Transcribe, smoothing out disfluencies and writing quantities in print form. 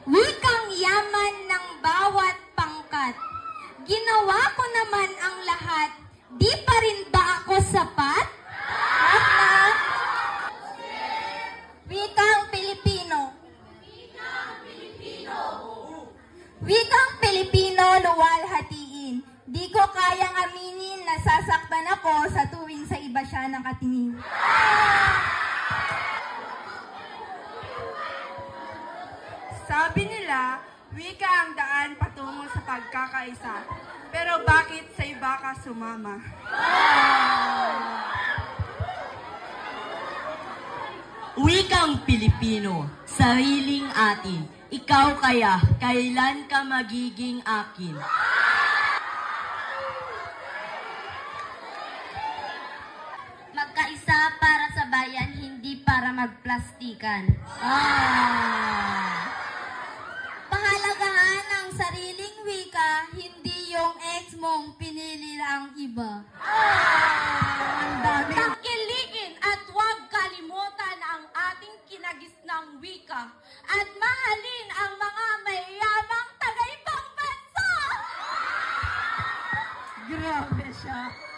Wikang yaman ng bawat pangkat. Ginawa ko naman ang lahat. Di pa rin ba ako sapat? Wikang Pilipino. Wikang Pilipino, luwalhatiin. Di ko kayang aminin na sasaktan ako sa tuwing sa iba siya nakatingin. Sabi nila, wika ang daan patungo sa pagkakaisa. Pero bakit sa iba ka sumama? Wikang Pilipino, sariling atin. Ikaw kaya, kailan ka magiging akin? Magkaisa para sa bayan, hindi para magplastikan. Pahalagahan ang sariling wika, hindi yung ex mong pinili lang iba. Tangkilikin at huwag kalimutan ang ating kinagisnang wika at mahalin ang mga mayamang taga-ibang bansa! Grabe siya.